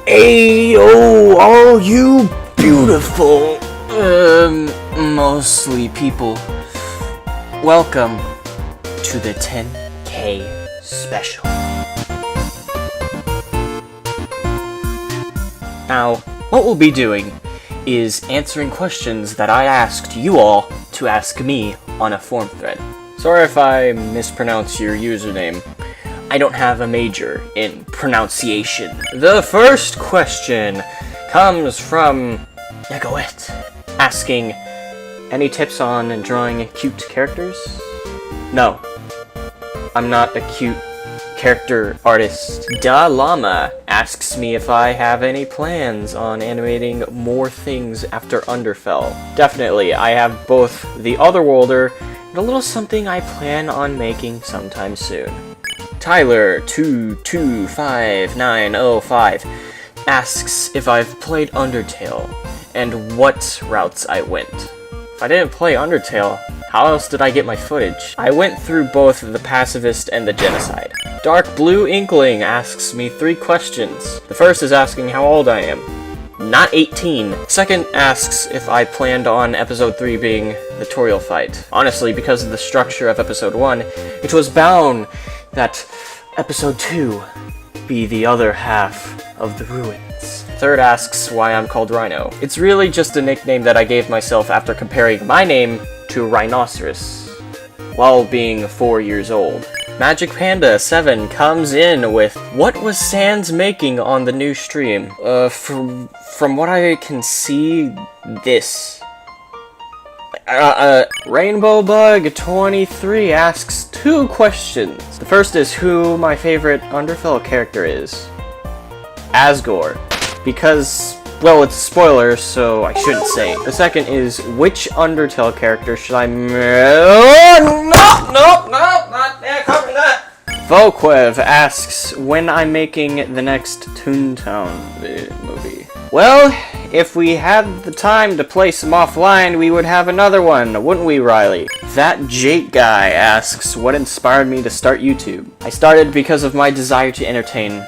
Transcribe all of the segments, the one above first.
Ayo, all you beautiful, mostly people. Welcome to the 10K special. Now, what we'll be doing is answering questions that I asked you all to ask me on a forum thread. Sorry if I mispronounce your username. I don't have a major in pronunciation. The first question comes from Negoet, asking, any tips on drawing cute characters? No, I'm not a cute character artist. Da Llama asks me if I have any plans on animating more things after Underfell. Definitely, I have both The Otherworlder and a little something I plan on making sometime soon. Tyler22595 asks if I've played Undertale and what routes I went. If I didn't play Undertale, how else did I get my footage? I went through both the pacifist and the genocide. Dark Blue Inkling asks me 3 questions. The first is asking how old I am. Not 18. Second asks if I planned on episode 3 being the Toriel fight. Honestly, because of the structure of episode 1, it was bound that episode 2 be the other half of the ruins. Third asks why I'm called Rhino. It's really just a nickname that I gave myself after comparing my name to a rhinoceros while being 4 years old. Magic Panda 7 comes in with, what was Sans making on the new stream? From what I can see, this. Rainbow Bug 23 asks 2 questions. The first is who my favorite Underfell character is. Asgore. Because, well, it's a spoiler, so I shouldn't say. The second is which Undertale character should I not there, cover that! Volquev asks when I'm making the next Toontown movie. Well, if we had the time to play some offline, we would have another one, wouldn't we, Riley? That Jake guy asks what inspired me to start YouTube. I started because of my desire to entertain.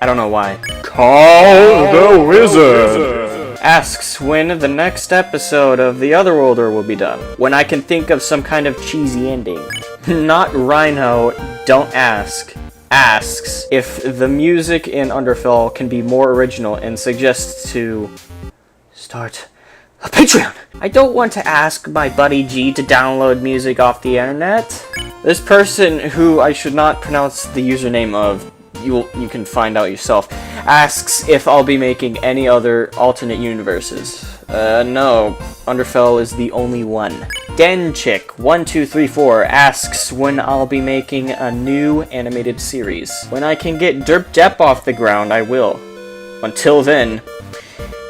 I don't know why. Call the Wizard asks when the next episode of The Otherworlder will be done. When I can think of some kind of cheesy ending. Not Rhino, don't ask. Asks if the music in Underfell can be more original and suggests to start a Patreon. I don't want to ask my buddy G to download music off the internet. This person, who I should not pronounce the username of, you can find out yourself, asks if I'll be making any other alternate universes. No, Underfell is the only one. Denchick1234 asks when I'll be making a new animated series. When I can get Derp Depp off the ground, I will. Until then,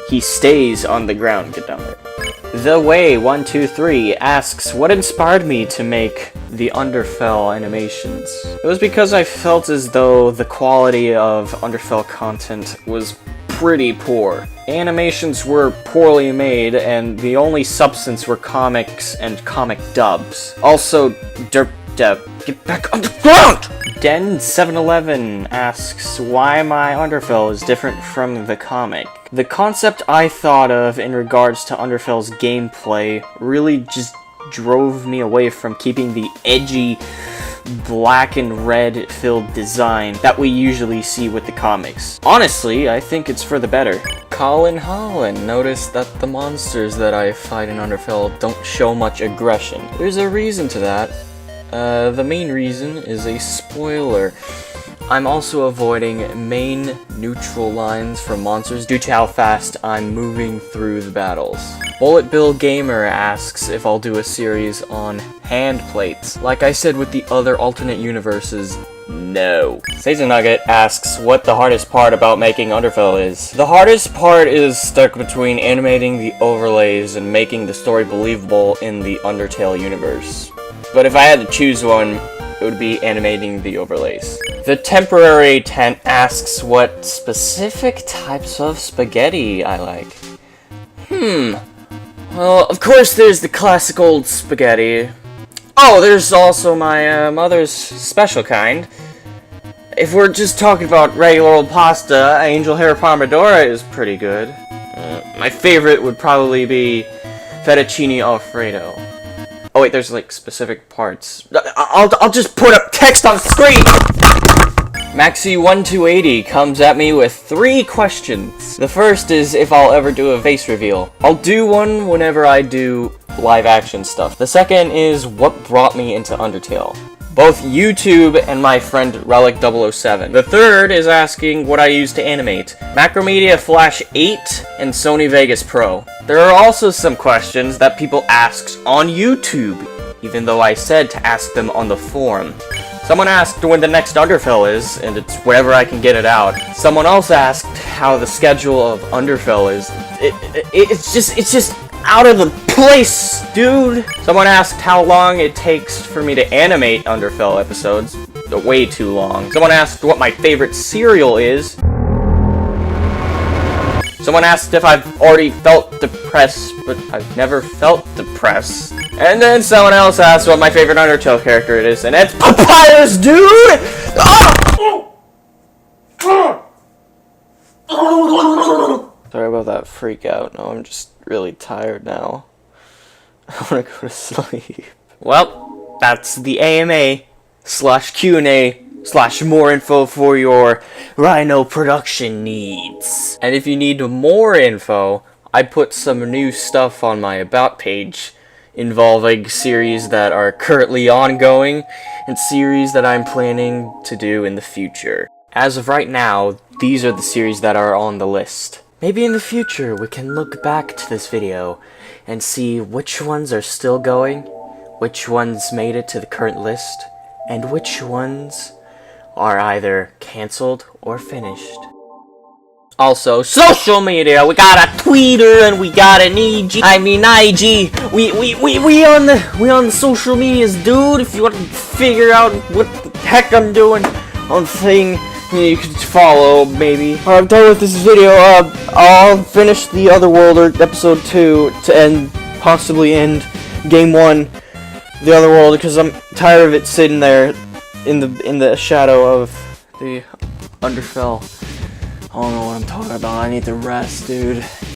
he stays on the ground. Get down there. The Way123 asks what inspired me to make the Underfell animations. It was because I felt as though the quality of Underfell content was pretty poor. Animations were poorly made, and the only substance were comics and comic dubs. Also, Derp Depp, get back on the ground! Den711 asks why my Underfell is different from the comic. The concept I thought of in regards to Underfell's gameplay really just drove me away from keeping the edgy black and red filled design that we usually see with the comics. Honestly, I think it's for the better. Colin Holland noticed that the monsters that I fight in Underfell don't show much aggression. There's a reason to that. The main reason is a spoiler. I'm also avoiding main neutral lines from monsters due to how fast I'm moving through the battles. Bullet Bill Gamer asks if I'll do a series on hand plates. Like I said with the other alternate universes, no. Caesar Nugget asks what the hardest part about making Underfell is. The hardest part is stuck between animating the overlays and making the story believable in the Undertale universe. But if I had to choose one, it would be animating the overlays. The Temporary Tent asks what specific types of spaghetti I like. Well, of course there's the classic old spaghetti. Oh, there's also my mother's special kind. If we're just talking about regular old pasta, angel hair pomodoro is pretty good. My favorite would probably be fettuccine alfredo. Oh wait, there's like specific parts. I'll just put up text on screen! Maxi1280 comes at me with 3 questions. The first is if I'll ever do a face reveal. I'll do one whenever I do live action stuff. The second is what brought me into Undertale. Both YouTube and my friend Relic007. The third is asking what I use to animate. Macromedia Flash 8 and Sony Vegas Pro. There are also some questions that people ask on YouTube, even though I said to ask them on the forum. Someone asked when the next Underfell is, and it's whenever I can get it out. Someone else asked how the schedule of Underfell is. It's just out of the place, dude! Someone asked how long it takes for me to animate Underfell episodes. Way too long. Someone asked what my favorite cereal is. Someone asked if I've already felt depressed, but I've never felt depressed. And then someone else asked what my favorite Undertale character it is, and it's Papyrus, dude! Sorry about that freak out. No, I'm just really tired now. I wanna go to sleep. Well, that's the AMA/Q&A/more info for your Rhino production needs. And if you need more info, I put some new stuff on my About page involving series that are currently ongoing and series that I'm planning to do in the future. As of right now, these are the series that are on the list. Maybe in the future we can look back to this video and see which ones are still going, which ones made it to the current list, and which ones are either cancelled or finished. Also, social media. We got a Twitter and we got an IG. We on the social medias, dude. If you want to figure out what the heck I'm doing on thing, you can follow, maybe. I'm done with this video. I'll finish the Otherworld or episode 2 to possibly end game 1, the Otherworld, because I'm tired of it sitting there in the shadow of the Underfell. I don't know what I'm talking about. I need to rest, dude.